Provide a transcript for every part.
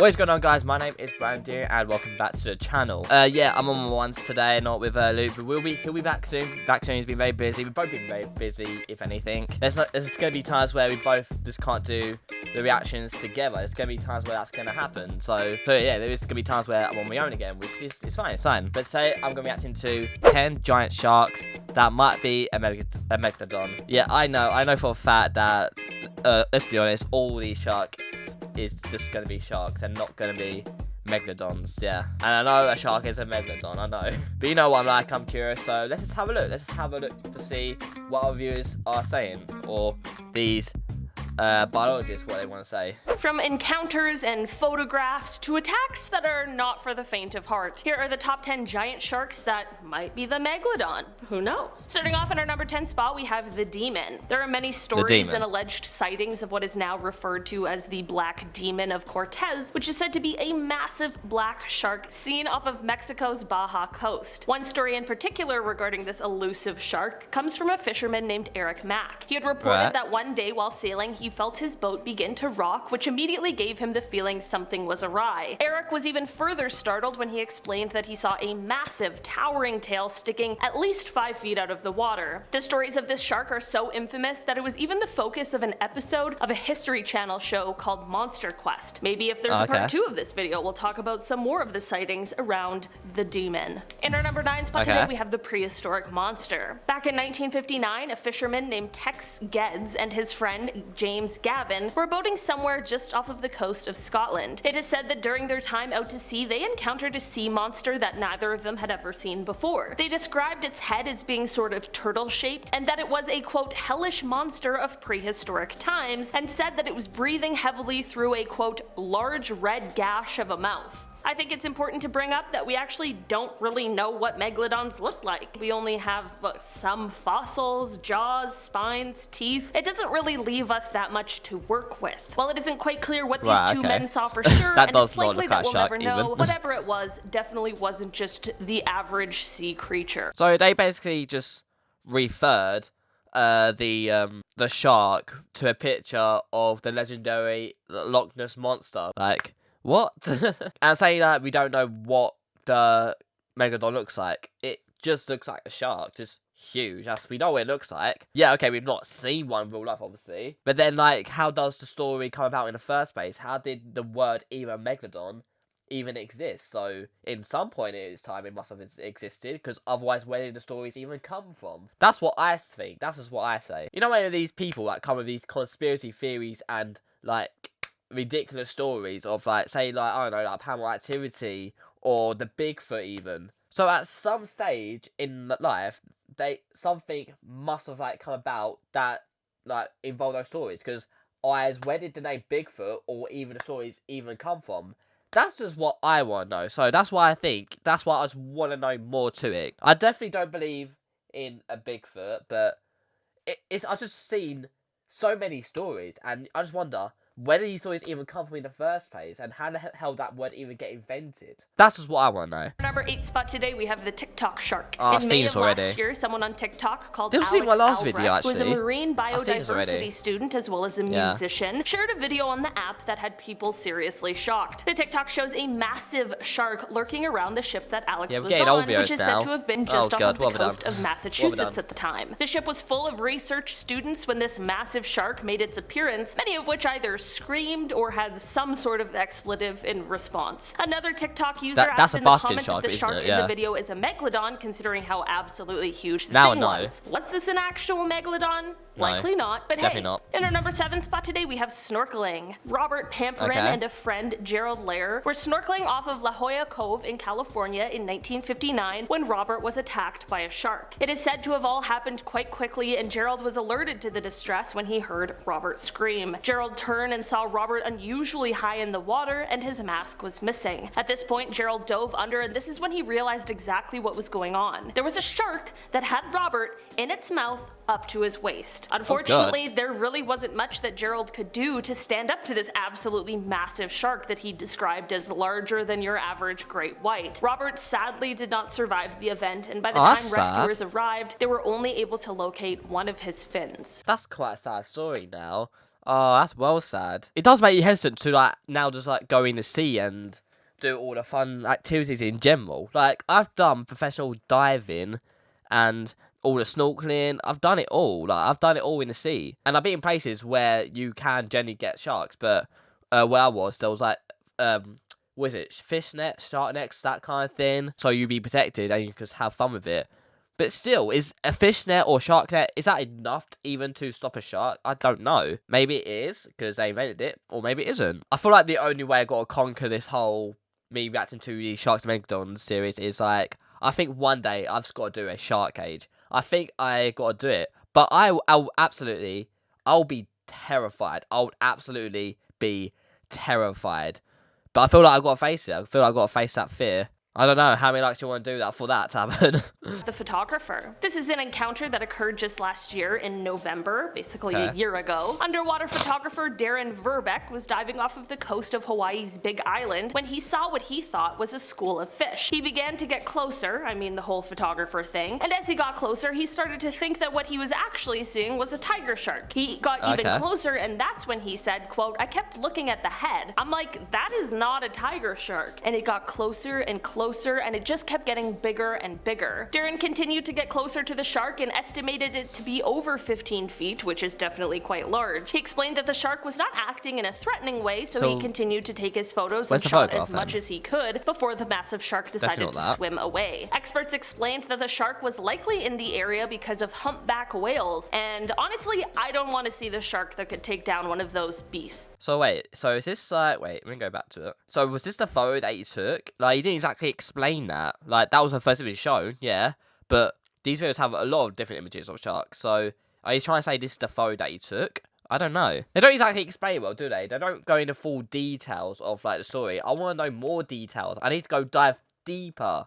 What is going on, guys? My name is Brandon and welcome back to the channel. Yeah, I'm on my ones today, not with Luke, but he'll be back soon. He's been very busy. We've both been very busy, if anything. There's gonna be times where we both just can't do the reactions together. There's gonna be times where that's gonna happen. So yeah, there is gonna be times where I'm on my own again, which is it's fine. But say I'm gonna be reacting to 10 giant sharks that might be a Megladon. Yeah, I know for a fact that let's be honest, all these sharks is just gonna be sharks and not gonna be Megladons. Yeah, and I know a shark is a Megalodon, I know, but you know what I'm like, I'm curious, so let's just have a look to see what our viewers are saying, or these biologists, what they want to say. From encounters and photographs to attacks that are not for the faint of heart, here are the top 10 giant sharks that might be the Megladon. Who knows? Starting off in our number 10 spot, we have the Demon. There are many stories and alleged sightings of what is now referred to as the Black Demon of Cortez, which is said to be a massive black shark seen off of Mexico's Baja coast. One story in particular regarding this elusive shark comes from a fisherman named Eric Mack. He had reported that one day while sailing, he felt his boat begin to rock, which immediately gave him the feeling something was awry. Eric was even further startled when he explained that he saw a massive, towering tail sticking at least 5 feet out of the water. The stories of this shark are so infamous that it was even the focus of an episode of a History Channel show called Monster Quest. Maybe if there's a part 2 of this video, we'll talk about some more of the sightings around the Demon. In our number 9 spot today, we have the prehistoric monster. Back in 1959, a fisherman named Tex Geddes and his friend James Gavin were boating somewhere just off of the coast of Scotland. It is said that during their time out to sea, they encountered a sea monster that neither of them had ever seen before. They described its head as being sort of turtle-shaped, and that it was a quote hellish monster of prehistoric times, and said that it was breathing heavily through a quote large red gash of a mouth. I think it's important to bring up that we actually don't really know what Megalodons look like. We only have some fossils, jaws, spines, teeth. It doesn't really leave us that much to work with. While it isn't quite clear what these two men saw for sure, and it's likely that we'll never know, whatever it was definitely wasn't just the average sea creature. So they basically just referred the shark to a picture of the legendary Loch Ness monster. Like, what? And saying that we don't know what the Megalodon looks like. It just looks like a shark, just huge. We know what it looks like. Yeah, okay, we've not seen one in real life, obviously. But then, like, how does the story come about in the first place? How did the word even Megalodon even exist? So, in some point in its time, it must have existed, because otherwise, where did the stories even come from? That's what I think. That's just what I say. You know, when these people that come with these conspiracy theories and, like, ridiculous stories of, like, say, like, I don't know, like paranormal activity or the Bigfoot even. So at some stage in life, something must have, like, come about that, like, involved those stories, because where did the name Bigfoot or even the stories even come from? That's just what I want to know. So that's why I just want to know more to it. I definitely don't believe in a Bigfoot, but I've just seen so many stories, and I just wonder, where did these stories even come from in the first place, and how the hell that word even get invented? That's just what I want to know. Number 8 spot today, we have the TikTok shark. I've seen this already. Last year, someone on TikTok called Alex Albrecht, who was a marine biodiversity student as well as a musician, shared a video on the app that had people seriously shocked. The TikTok shows a massive shark lurking around the ship that Alex was on, which is said to have been just off of the coast of Massachusetts at the time. The ship was full of research students when this massive shark made its appearance, many of which either screamed or had some sort of expletive in response. Another TikTok user asked in the comments if the shark in the video is a Megalodon, considering how absolutely huge the thing was. Was this an actual Megalodon? Likely not, but hey. Not. In our number 7 spot today, we have snorkeling. Robert Pamperin and a friend, Gerald Lair, were snorkeling off of La Jolla Cove in California in 1959 when Robert was attacked by a shark. It is said to have all happened quite quickly, and Gerald was alerted to the distress when he heard Robert scream. Gerald turned and saw Robert unusually high in the water, and his mask was missing. At this point, Gerald dove under, and this is when he realized exactly what was going on. There was a shark that had Robert in its mouth up to his waist. Unfortunately, there really wasn't much that Gerald could do to stand up to this absolutely massive shark that he described as larger than your average great white. Robert sadly did not survive the event, and by the time rescuers arrived, they were only able to locate one of his fins. That's quite a sad story now. Oh, that's well sad. It does make you hesitant to like now just like go in the sea and do all the fun activities in general. Like I've done professional diving and all the snorkeling. I've done it all. Like I've done it all in the sea, and I've been in places where you can generally get sharks. But where I was, there was like was it fish nets, shark nets, that kind of thing. So you'd be protected and you could have fun with it. But still, is a fish net or shark net, is that enough even to stop a shark? I don't know. Maybe it is, because they invented it, or maybe it isn't. I feel like the only way I got to conquer this whole me reacting to the Sharks and Megladon series is like, I think one day I've just got to do a shark cage. I think I got to do it. But I'll be terrified. I would absolutely be terrified. But I feel like I've got to face it. I feel like I've got to face that fear. I don't know how many likes you want to do that for that to happen. The photographer. This is an encounter that occurred just last year in November, basically a year ago. Underwater photographer Darren Verbeck was diving off of the coast of Hawaii's Big Island when he saw what he thought was a school of fish. He began to get closer, I mean the whole photographer thing, and as he got closer he started to think that what he was actually seeing was a tiger shark. He got even closer, and that's when he said, quote, "I kept looking at the head. I'm like, that is not a tiger shark." And it got closer and closer, and it just kept getting bigger and bigger. Darren continued to get closer to the shark and estimated it to be over 15 feet, which is definitely quite large. He explained that the shark was not acting in a threatening way, so he continued to take his photos and shot as much as he could before the massive shark decided to swim away. Experts explained that the shark was likely in the area because of humpback whales, and honestly, I don't want to see the shark that could take down one of those beasts. So wait, so is this like, wait, let me go back to it. So was this the photo that you took? Like, you didn't exactly explain that. Like, that was the first image shown, yeah, but these videos have a lot of different images of sharks. So are you trying to say this is the photo that you took? I don't know. They don't exactly explain well, do they? They don't go into full details of like the story. I want to know more details. I need to go dive deeper.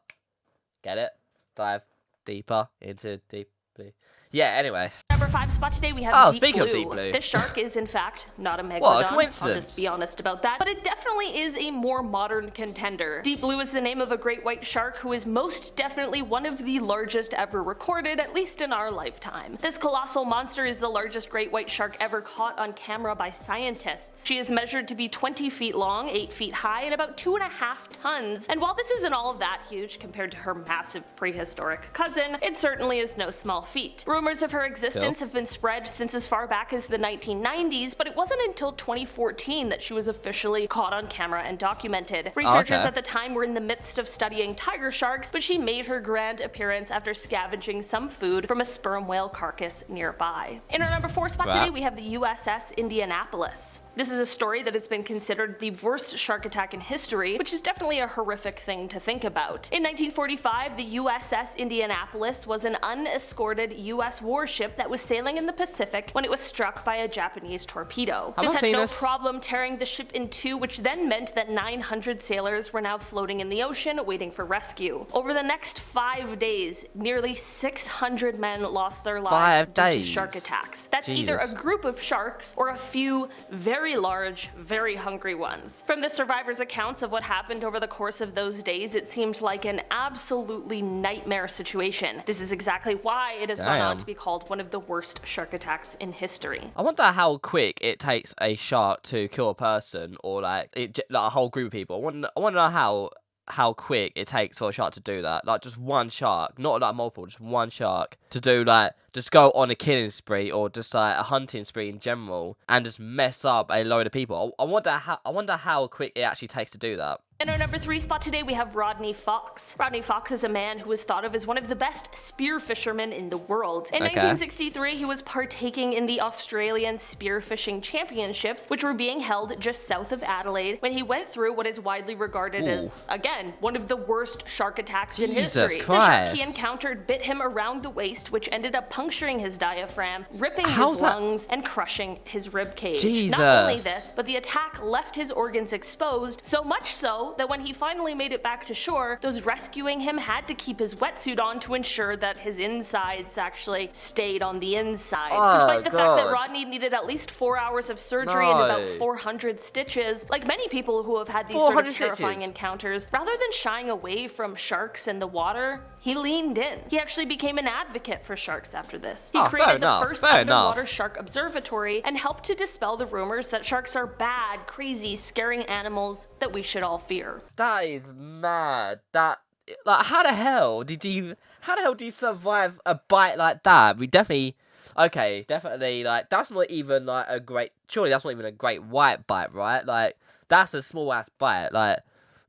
Get it? Dive deeper into deeply. Yeah, anyway. Number 5 spot today, we have Deep speaking Blue. of Deep Blue. This shark is, in fact, not a Megladon. What a coincidence. I'll just be honest about that. But it definitely is a more modern contender. Deep Blue is the name of a great white shark who is most definitely one of the largest ever recorded, at least in our lifetime. This colossal monster is the largest great white shark ever caught on camera by scientists. She is measured to be 20 feet long, 8 feet high, and about 2.5 tons. And while this isn't all of that huge compared to her massive prehistoric cousin, it certainly is no small feat. Rumors of her existence have been spread since as far back as the 1990s, but it wasn't until 2014 that she was officially caught on camera and documented. Researchers at the time were in the midst of studying tiger sharks, but she made her grand appearance after scavenging some food from a sperm whale carcass nearby. In our number 4 spot today, we have the USS Indianapolis. This is a story that has been considered the worst shark attack in history, which is definitely a horrific thing to think about. In 1945, the USS Indianapolis was an unescorted US warship that was sailing in the Pacific when it was struck by a Japanese torpedo. This had no problem tearing the ship in two, which then meant that 900 sailors were now floating in the ocean waiting for rescue. Over the next 5 days, nearly 600 men lost their lives due to shark attacks. That's either a group of sharks or a few very large, very hungry ones. From the survivors' accounts of what happened over the course of those days, it seemed like an absolutely nightmare situation. This is exactly why it has gone on to be called one of the worst shark attacks in history. I wonder how quick it takes a shark to kill a person, or like a whole group of people. I want to know how quick it takes for a shark to do that. Like just one shark, not like multiple, just one shark to do like just go on a killing spree or just like a hunting spree in general and just mess up a load of people. I wonder how quick it actually takes to do that. In our number 3 spot today, we have Rodney Fox. Rodney Fox is a man who is thought of as one of the best spear fishermen in the world. In 1963, he was partaking in the Australian Spearfishing Championships, which were being held just south of Adelaide, when he went through what is widely regarded as, again, one of the worst shark attacks in history. The shark he encountered bit him around the waist, which ended up puncturing his diaphragm, ripping his lungs, and crushing his rib cage. Not only this, but the attack left his organs exposed, so much so that when he finally made it back to shore, those rescuing him had to keep his wetsuit on to ensure that his insides actually stayed on the inside. Despite the fact that Rodney needed at least 4 hours of surgery and about 400 stitches, like many people who have had these sort of terrifying encounters, rather than shying away from sharks and the water, he leaned in. He actually became an advocate advocate for sharks after this. He Oh, created the first underwater enough. shark observatory and helped to dispel the rumors that sharks are bad, crazy, scaring animals that we should all fear. That is mad. Like, how the hell do you survive a bite like that? Definitely, like, that's not even, like, surely that's not even a great white bite, right? Like, that's a small-ass bite. Like,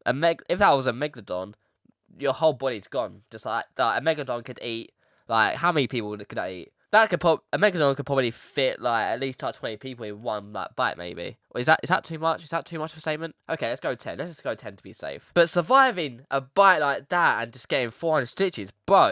if that was a Megalodon, your whole body's gone. Just like a Megalodon could eat, like, how many people could that eat? A Megalodon could probably fit, like, at least, like, 20 people in one, like, bite, maybe. Or is that too much? Is that too much of a statement? Okay, let's go 10. Let's just go 10 to be safe. But surviving a bite like that and just getting 400 stitches, bro,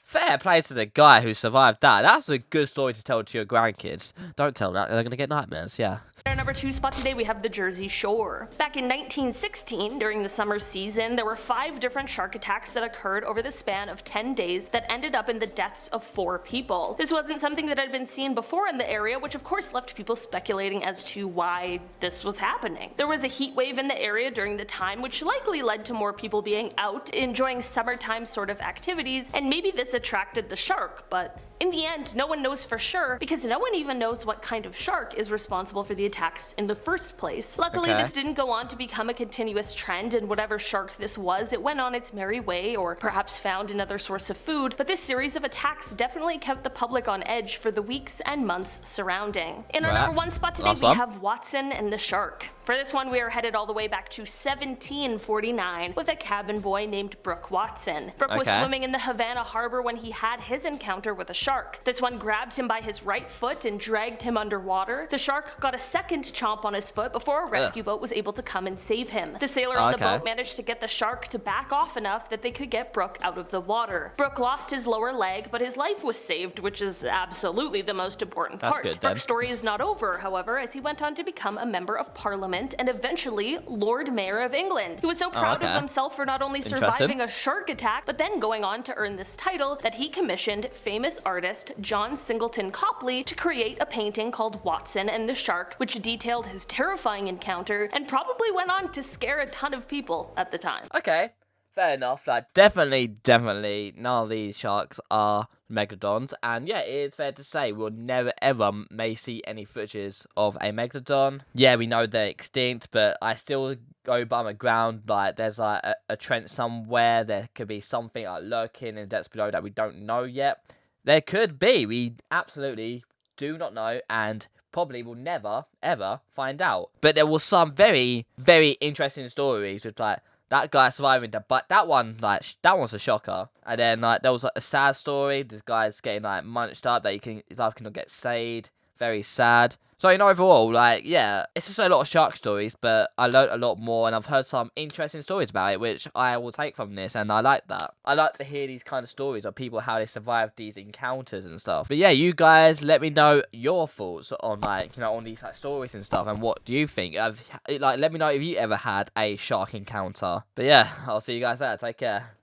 fair play to the guy who survived that. That's a good story to tell to your grandkids. Don't tell them that. They're going to get nightmares, yeah. At our number 2 spot today, we have the Jersey Shore. Back in 1916, during the summer season, there were 5 different shark attacks that occurred over the span of 10 days that ended up in the deaths of 4 people. This wasn't something that had been seen before in the area, which of course left people speculating as to why this was happening. There was a heat wave in the area during the time, which likely led to more people being out, enjoying summertime sort of activities, and maybe this attracted the shark, but in the end, no one knows for sure because no one even knows what kind of shark is responsible for the attacks in the first place. Luckily, this didn't go on to become a continuous trend, and whatever shark this was, it went on its merry way or perhaps found another source of food, but this series of attacks definitely kept the public on edge for the weeks and months surrounding. In our number 1 spot today, we have Watson and the Shark. For this one, we are headed all the way back to 1749 with a cabin boy named Brooke Watson. Brooke was swimming in the Havana harbor when he had his encounter with a shark. This one grabbed him by his right foot and dragged him underwater. The shark got a second chomp on his foot before a rescue boat was able to come and save him. The sailor on the boat managed to get the shark to back off enough that they could get Brooke out of the water. Brooke lost his lower leg, but his life was saved, which is absolutely the most important part. Brooke's story is not over, however, as he went on to become a member of Parliament and eventually Lord Mayor of England. He was so proud of himself for not only surviving a shark attack, but then going on to earn this title that he commissioned famous artist John Singleton Copley to create a painting called Watson and the Shark, which detailed his terrifying encounter and probably went on to scare a ton of people at the time. Okay, fair enough. Like, definitely, none of these sharks are Megalodons, and yeah, it is fair to say we'll never ever may see any footages of a Megalodon. Yeah, we know they're extinct, but I still go by my ground, like, there's like a trench somewhere, there could be something like lurking in the depths below that we don't know yet. There could be, we absolutely do not know, and probably will never ever find out. But there was some very, very interesting stories with, like, that guy surviving but that one's a shocker. And then, like, there was, like, a sad story. This guy's getting, like, munched up, that his life cannot get saved. Very sad. So, overall, like, yeah, it's just a lot of shark stories, but I learned a lot more, and I've heard some interesting stories about it, which I will take from this, and I like that. I like to hear these kind of stories of people, how they survived these encounters and stuff. But yeah, you guys, let me know your thoughts on, like, on these, like, stories and stuff, and what do you think? Let me know if you ever had a shark encounter. But yeah, I'll see you guys there. Take care.